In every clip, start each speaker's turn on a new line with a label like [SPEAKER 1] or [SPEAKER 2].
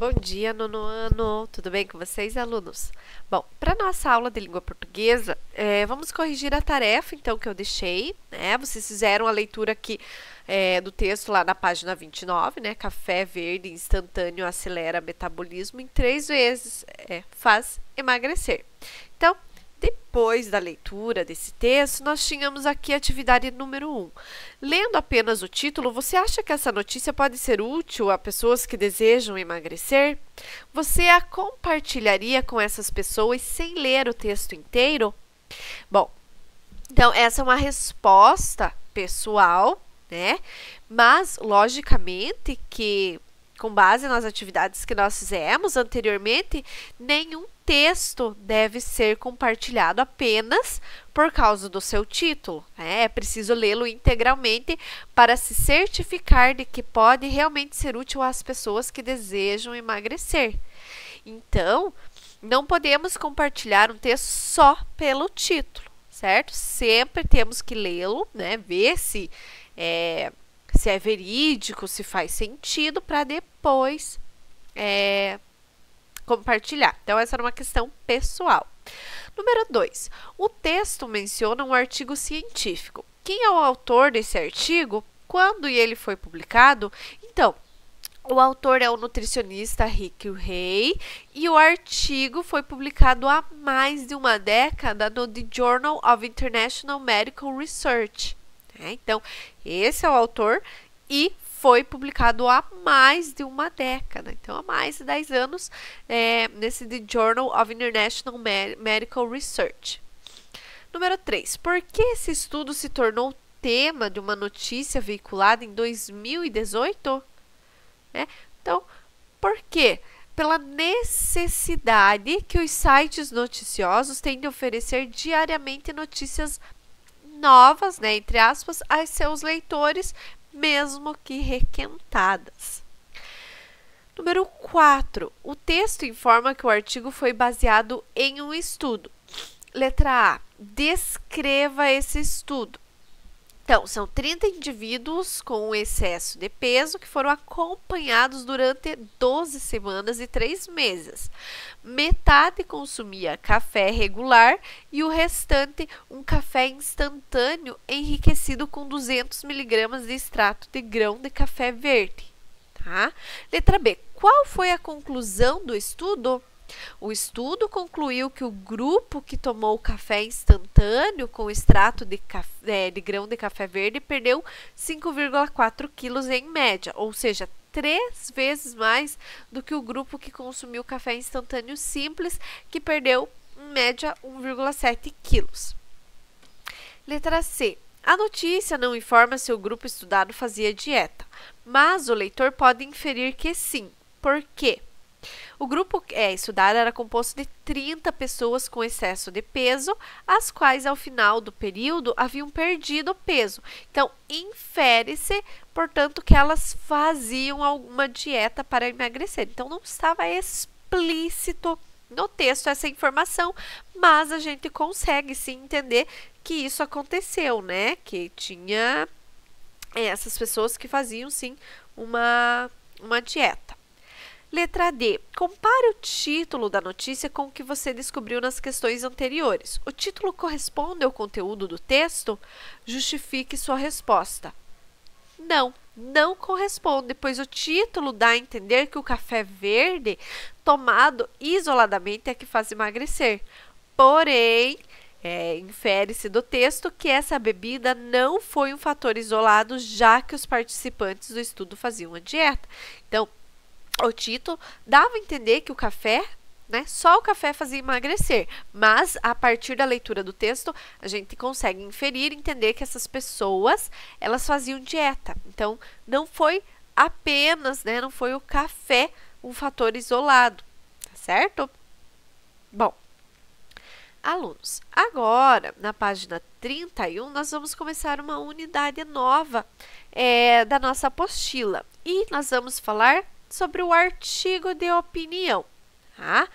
[SPEAKER 1] Bom dia, nono ano! Tudo bem com vocês, alunos? Bom, para nossa aula de língua portuguesa, vamos corrigir a tarefa, então, que eu deixei, né? Vocês fizeram a leitura aqui do texto lá na página 29, né? Café verde instantâneo acelera metabolismo em 3 vezes, faz emagrecer. Então, depois da leitura desse texto, nós tínhamos aqui a atividade número 1. Lendo apenas o título, você acha que essa notícia pode ser útil a pessoas que desejam emagrecer? Você a compartilharia com essas pessoas sem ler o texto inteiro? Bom, então essa é uma resposta pessoal, né? Mas, logicamente, que com base nas atividades que nós fizemos anteriormente, nenhum texto deve ser compartilhado apenas por causa do seu título. É preciso lê-lo integralmente para se certificar de que pode realmente ser útil às pessoas que desejam emagrecer. Então, não podemos compartilhar um texto só pelo título, certo? Sempre temos que lê-lo, né? Ver se é verídico, se faz sentido, para depois compartilhar. Então, essa era uma questão pessoal. Número 2. O texto menciona um artigo científico. Quem é o autor desse artigo? Quando ele foi publicado? Então, o autor é o nutricionista Rick Hay e o artigo foi publicado há mais de uma década no The Journal of International Medical Research. Então, esse é o autor e foi publicado há mais de uma década. Então, há mais de 10 anos, nesse The Journal of International Medical Research. Número 3. Por que esse estudo se tornou tema de uma notícia veiculada em 2018? Então, por quê? Pela necessidade que os sites noticiosos têm de oferecer diariamente notícias novas, entre aspas, aos seus leitores, mesmo que requentadas. Número 4. O texto informa que o artigo foi baseado em um estudo. Letra A. Descreva esse estudo. Então, são 30 indivíduos com excesso de peso que foram acompanhados durante 12 semanas e 3 meses. Metade consumia café regular e o restante um café instantâneo enriquecido com 200 mg de extrato de grão de café verde. Tá? Letra B. Qual foi a conclusão do estudo? O estudo concluiu que o grupo que tomou café instantâneo com extrato de grão de café verde perdeu 5,4 quilos em média, ou seja, 3 vezes mais do que o grupo que consumiu café instantâneo simples, que perdeu, em média, 1,7 quilos. Letra C. A notícia não informa se o grupo estudado fazia dieta, mas o leitor pode inferir que sim. Por quê? O grupo estudado era composto de 30 pessoas com excesso de peso, as quais, ao final do período, haviam perdido peso. Então, infere-se, portanto, que elas faziam alguma dieta para emagrecer. Então, não estava explícito no texto essa informação, mas a gente consegue sim entender que isso aconteceu, né? Que tinha essas pessoas que faziam sim uma dieta. Letra D. Compare o título da notícia com o que você descobriu nas questões anteriores. O título corresponde ao conteúdo do texto? Justifique sua resposta. Não corresponde, pois o título dá a entender que o café verde tomado isoladamente é que faz emagrecer. Porém, infere-se do texto que essa bebida não foi um fator isolado, já que os participantes do estudo faziam a dieta. Então, o título dava a entender que o café, só o café fazia emagrecer, mas a partir da leitura do texto, a gente consegue inferir, entender que essas pessoas, elas faziam dieta. Então, não foi apenas, não foi o café um fator isolado, tá certo? Bom, alunos, agora, na página 31, nós vamos começar uma unidade nova da nossa apostila e nós vamos falar sobre o artigo de opinião. Tá?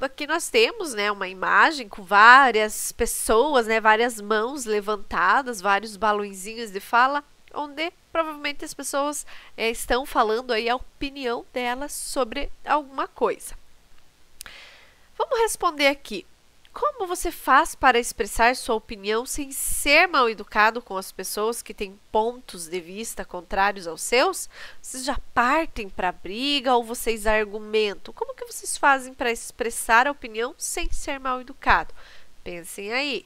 [SPEAKER 1] Aqui nós temos uma imagem com várias pessoas, várias mãos levantadas, vários balõezinhos de fala. onde provavelmente as pessoas estão falando aí a opinião delas sobre alguma coisa. Vamos responder aqui. Como você faz para expressar sua opinião sem ser mal educado com as pessoas que têm pontos de vista contrários aos seus? Vocês já partem para a briga ou vocês argumentam? Como que vocês fazem para expressar a opinião sem ser mal educado? Pensem aí.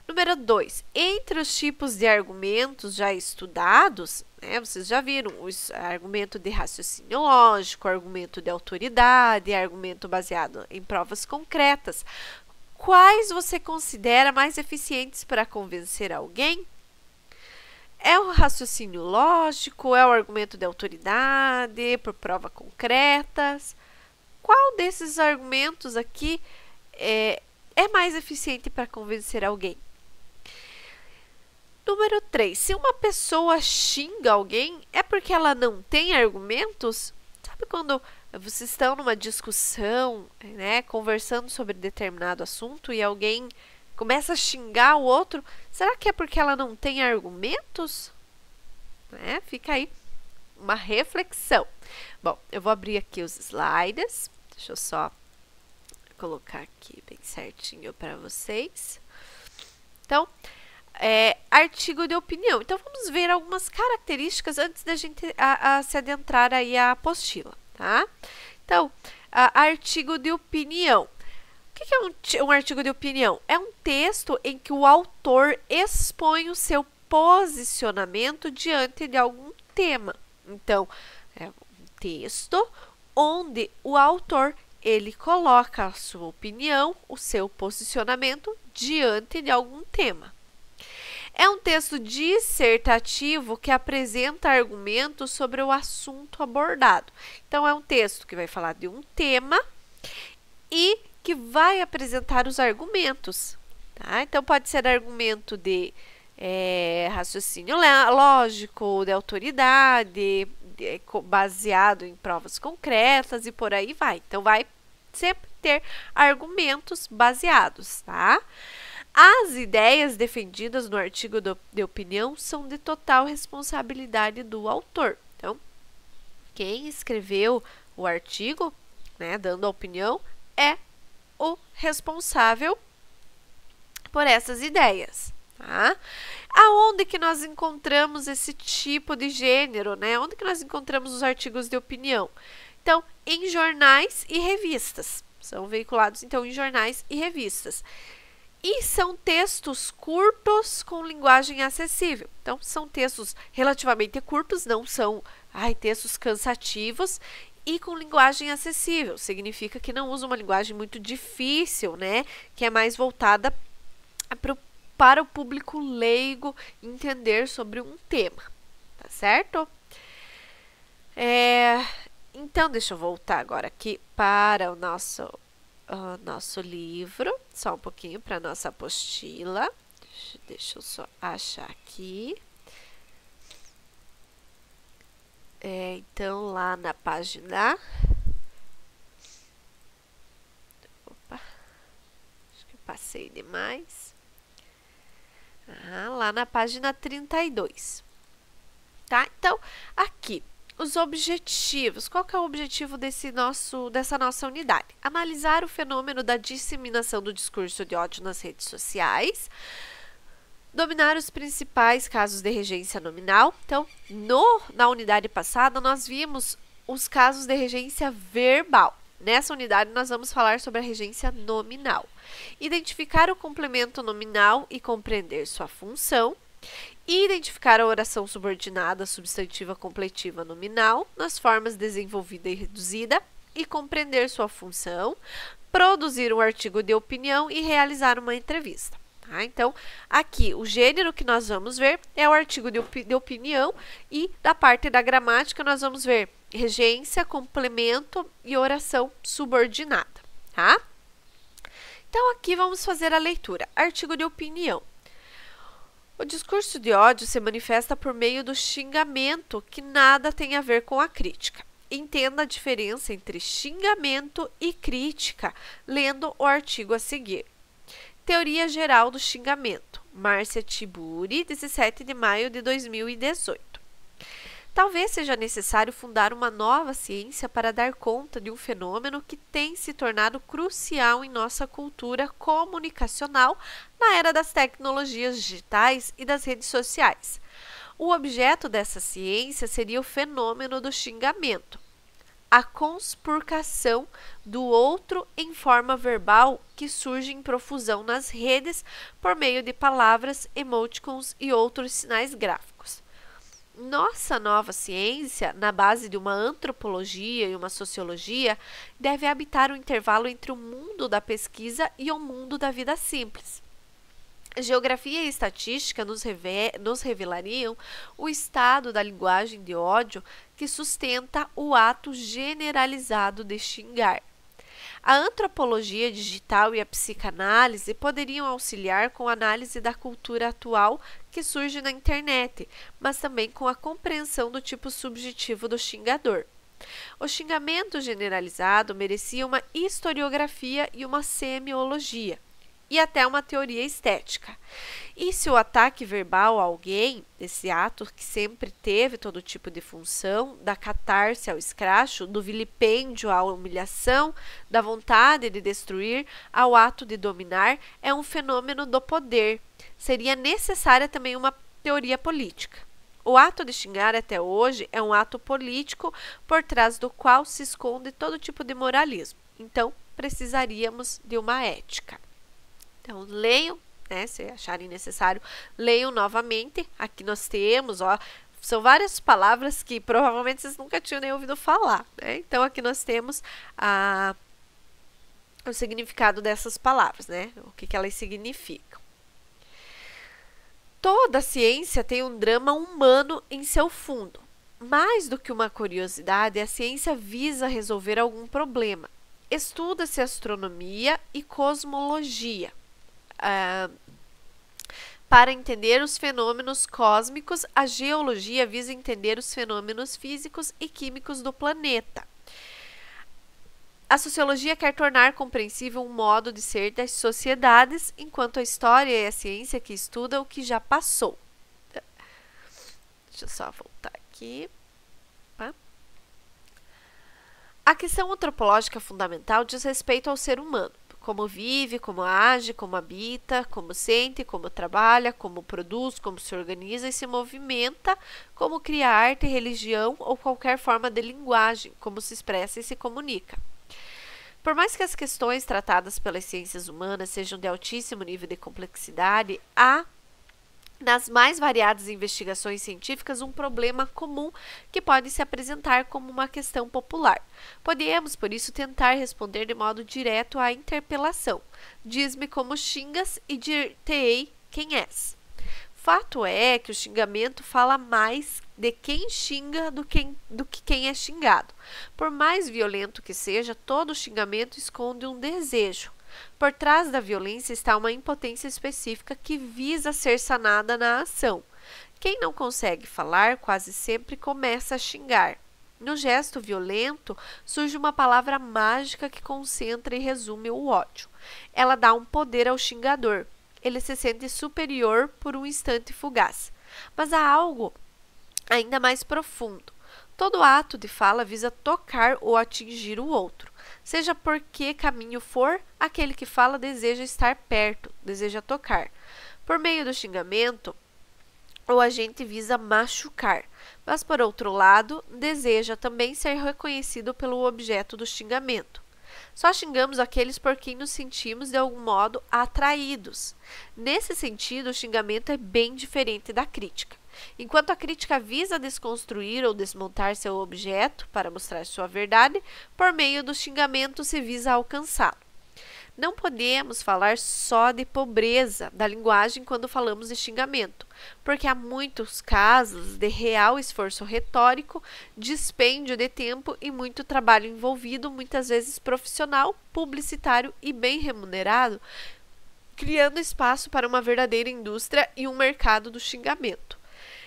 [SPEAKER 1] Número 2. Entre os tipos de argumentos já estudados, vocês já viram o argumento de raciocínio lógico, argumento de autoridade, argumento baseado em provas concretas. Quais você considera mais eficientes para convencer alguém? É o raciocínio lógico? É o argumento de autoridade, por prova concretas? Qual desses argumentos aqui é mais eficiente para convencer alguém? Número 3. Se uma pessoa xinga alguém, é porque ela não tem argumentos? Sabe quando vocês estão numa discussão, conversando sobre determinado assunto e alguém começa a xingar o outro? Será que é porque ela não tem argumentos? Fica aí uma reflexão. Bom, eu vou abrir aqui os slides. Deixa eu só colocar aqui bem certinho para vocês. Então, artigo de opinião. Então, vamos ver algumas características antes da gente se adentrar aí à apostila, tá? Então, artigo de opinião. O que é um artigo de opinião? É um texto em que o autor expõe o seu posicionamento diante de algum tema. Então, é um texto onde o autor ele coloca a sua opinião, o seu posicionamento diante de algum tema. É um texto dissertativo que apresenta argumentos sobre o assunto abordado. Então, é um texto que vai falar de um tema e que vai apresentar os argumentos. Tá? Então, pode ser argumento de raciocínio lógico, de autoridade, baseado em provas concretas e por aí vai. Então, vai sempre ter argumentos baseados, tá? As ideias defendidas no artigo de opinião são de total responsabilidade do autor. Então, quem escreveu o artigo, dando a opinião, é o responsável por essas ideias. Tá? Aonde que nós encontramos esse tipo de gênero, Onde que nós encontramos os artigos de opinião? Então, em jornais e revistas. São veiculados, então, em jornais e revistas. E são textos curtos com linguagem acessível. Então, são textos relativamente curtos, não são textos cansativos e com linguagem acessível. Significa que não usa uma linguagem muito difícil, que é mais voltada para o público leigo entender sobre um tema, tá certo? Então, deixa eu voltar agora aqui para o nosso livro, só um pouquinho para a nossa apostila. Deixa eu só achar aqui. Então, lá na página... Opa, acho que eu passei demais. Lá na página 32. Tá? Então, aqui, os objetivos. Qual que é o objetivo dessa nossa unidade? Analisar o fenômeno da disseminação do discurso de ódio nas redes sociais, dominar os principais casos de regência nominal. Então, na unidade passada, nós vimos os casos de regência verbal. Nessa unidade, nós vamos falar sobre a regência nominal. Identificar o complemento nominal e compreender sua função. Identificar a oração subordinada, substantiva, completiva, nominal, nas formas desenvolvida e reduzida, e compreender sua função. Produzir um artigo de opinião e realizar uma entrevista. Tá? Então, aqui, o gênero que nós vamos ver é o artigo de opinião e da parte da gramática nós vamos ver regência, complemento e oração subordinada, tá? Então, aqui vamos fazer a leitura. Artigo de opinião. O discurso de ódio se manifesta por meio do xingamento, que nada tem a ver com a crítica. Entenda a diferença entre xingamento e crítica, lendo o artigo a seguir. Teoria geral do xingamento. Márcia Tiburi, 17 de maio de 2018. Talvez seja necessário fundar uma nova ciência para dar conta de um fenômeno que tem se tornado crucial em nossa cultura comunicacional na era das tecnologias digitais e das redes sociais. O objeto dessa ciência seria o fenômeno do xingamento, a conspurcação do outro em forma verbal que surge em profusão nas redes por meio de palavras, emoticons e outros sinais gráficos. Nossa nova ciência, na base de uma antropologia e uma sociologia, deve habitar o intervalo entre o mundo da pesquisa e o mundo da vida simples. Geografia e estatística nos revelariam o estado da linguagem de ódio que sustenta o ato generalizado de xingar. A antropologia digital e a psicanálise poderiam auxiliar com a análise da cultura atual que surge na internet, mas também com a compreensão do tipo subjetivo do xingador. O xingamento generalizado merecia uma historiografia e uma semiologia, e até uma teoria estética. E se o ataque verbal a alguém, esse ato que sempre teve todo tipo de função, da catarse ao escracho, do vilipêndio à humilhação, da vontade de destruir ao ato de dominar, é um fenômeno do poder, seria necessária também uma teoria política. O ato de xingar até hoje é um ato político por trás do qual se esconde todo tipo de moralismo. Então, precisaríamos de uma ética. Então, leiam, né, se acharem necessário, leiam novamente. Aqui nós temos, ó, são várias palavras que provavelmente vocês nunca tinham nem ouvido falar, né? Então, aqui nós temos o significado dessas palavras, né? O que elas significam. Toda ciência tem um drama humano em seu fundo. Mais do que uma curiosidade, a ciência visa resolver algum problema. Estuda-se astronomia e cosmologia. Para entender os fenômenos cósmicos, a geologia visa entender os fenômenos físicos e químicos do planeta. A sociologia quer tornar compreensível um modo de ser das sociedades, enquanto a história é a ciência que estuda o que já passou. Deixa eu só voltar aqui. A questão antropológica fundamental diz respeito ao ser humano. Como vive, como age, como habita, como sente, como trabalha, como produz, como se organiza e se movimenta, como cria arte, religião ou qualquer forma de linguagem, como se expressa e se comunica. Por mais que as questões tratadas pelas ciências humanas sejam de altíssimo nível de complexidade, há nas mais variadas investigações científicas um problema comum que pode se apresentar como uma questão popular. Podemos, por isso, tentar responder de modo direto à interpelação. Diz-me como xingas e dir-te-ei quem és. Fato é que o xingamento fala mais de quem xinga do que quem é xingado. Por mais violento que seja, todo xingamento esconde um desejo. Por trás da violência está uma impotência específica que visa ser sanada na ação. Quem não consegue falar quase sempre começa a xingar. No gesto violento surge uma palavra mágica que concentra e resume o ódio. Ela dá um poder ao xingador. Ele se sente superior por um instante fugaz. Mas há algo ainda mais profundo. Todo ato de fala visa tocar ou atingir o outro. Seja por que caminho for, aquele que fala deseja estar perto, deseja tocar. Por meio do xingamento, o agente visa machucar, mas por outro lado, deseja também ser reconhecido pelo objeto do xingamento. Só xingamos aqueles por quem nos sentimos de algum modo atraídos. Nesse sentido, o xingamento é bem diferente da crítica. Enquanto a crítica visa desconstruir ou desmontar seu objeto para mostrar sua verdade, por meio do xingamento se visa alcançá-lo. Não podemos falar só de pobreza da linguagem quando falamos de xingamento, porque há muitos casos de real esforço retórico, dispêndio de tempo e muito trabalho envolvido, muitas vezes profissional, publicitário e bem remunerado, criando espaço para uma verdadeira indústria e um mercado do xingamento.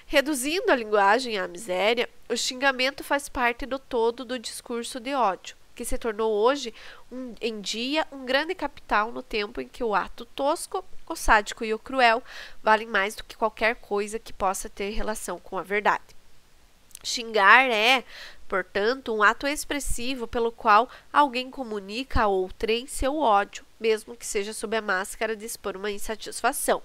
[SPEAKER 1] Reduzindo a linguagem à miséria, o xingamento faz parte do todo do discurso de ódio. que se tornou hoje, em dia, um grande capital no tempo em que o ato tosco, o sádico e o cruel valem mais do que qualquer coisa que possa ter relação com a verdade. Xingar é, portanto, um ato expressivo pelo qual alguém comunica a outrem seu ódio, mesmo que seja sob a máscara de expor uma insatisfação.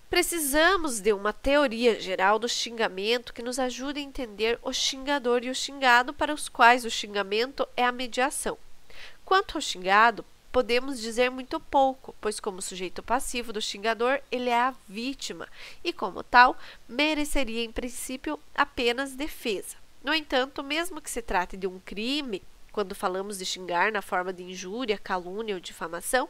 [SPEAKER 1] Precisamos de uma teoria geral do xingamento que nos ajude a entender o xingador e o xingado, para os quais o xingamento é a mediação. Quanto ao xingado, podemos dizer muito pouco, pois como sujeito passivo do xingador, ele é a vítima e, como tal, mereceria em princípio apenas defesa. No entanto, mesmo que se trate de um crime, quando falamos de xingar na forma de injúria, calúnia ou difamação,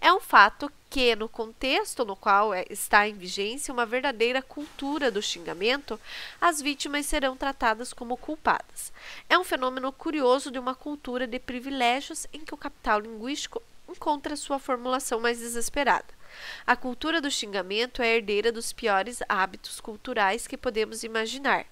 [SPEAKER 1] é um fato que, no contexto no qual está em vigência uma verdadeira cultura do xingamento, as vítimas serão tratadas como culpadas. É um fenômeno curioso de uma cultura de privilégios em que o capital linguístico encontra sua formulação mais desesperada. A cultura do xingamento é herdeira dos piores hábitos culturais que podemos imaginar.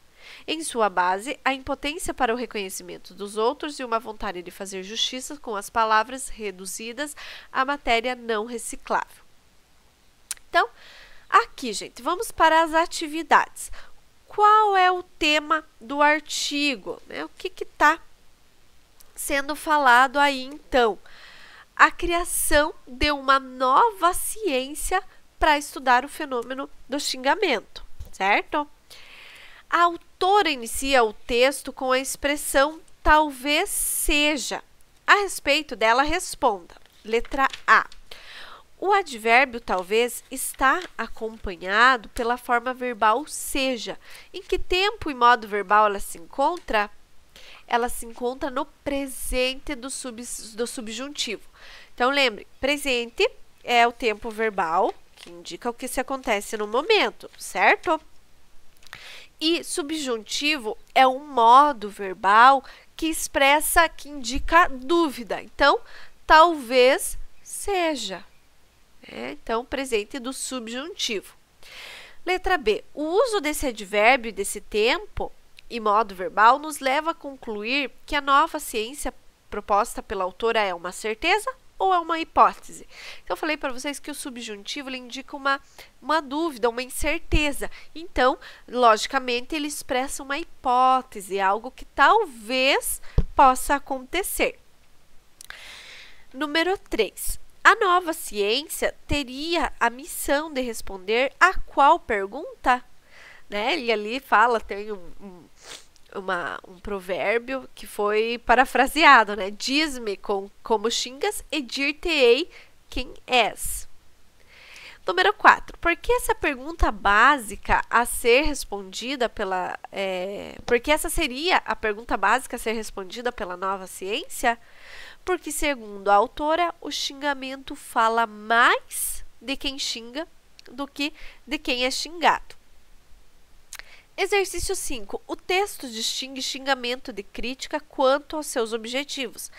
[SPEAKER 1] Em sua base, a impotência para o reconhecimento dos outros e uma vontade de fazer justiça com as palavras reduzidas à matéria não reciclável. Então, aqui, gente, vamos para as atividades. Qual é o tema do artigo? O que está sendo falado aí, então? A criação de uma nova ciência para estudar o fenômeno do xingamento, certo? A autora inicia o texto com a expressão talvez seja. A respeito dela, responda. Letra A. O advérbio talvez está acompanhado pela forma verbal seja. Em que tempo e modo verbal ela se encontra? Ela se encontra no presente do subjuntivo. Então, lembre, presente é o tempo verbal, que indica o que se acontece no momento, certo? E subjuntivo é um modo verbal que expressa, que indica dúvida. Então, talvez seja. Então, presente do subjuntivo. Letra B. O uso desse advérbio, desse tempo e modo verbal nos leva a concluir que a nova ciência proposta pela autora é uma certeza ou é uma hipótese? Então, eu falei para vocês que o subjuntivo ele indica uma dúvida, uma incerteza. Então, logicamente, ele expressa uma hipótese, algo que talvez possa acontecer. Número 3. A nova ciência teria a missão de responder a qual pergunta? Ele ali fala, tem um provérbio que foi parafraseado, Diz-me como xingas e dir-te-ei quem és. Número 4. Por que essa pergunta básica a ser respondida pela... porque essa seria a pergunta básica a ser respondida pela nova ciência? Porque, segundo a autora, o xingamento fala mais de quem xinga do que de quem é xingado. Exercício 5. O texto distingue xingamento de crítica quanto aos seus objetivos.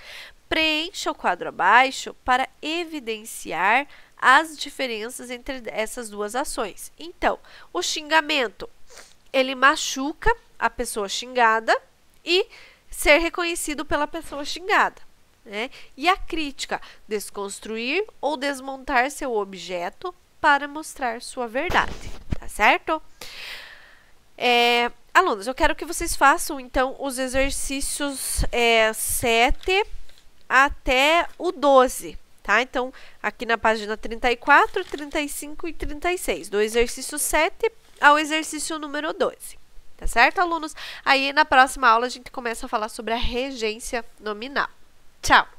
[SPEAKER 1] Preencha o quadro abaixo para evidenciar as diferenças entre essas duas ações. Então, o xingamento, ele machuca a pessoa xingada e ser reconhecido pela pessoa xingada. E a crítica, desconstruir ou desmontar seu objeto para mostrar sua verdade. Tá certo? Alunos, eu quero que vocês façam, então, os exercícios 7 até o 12, tá? Então, aqui na página 34, 35 e 36, do exercício 7 ao exercício número 12, tá certo, alunos? Aí, na próxima aula, a gente começa a falar sobre a regência nominal. Tchau!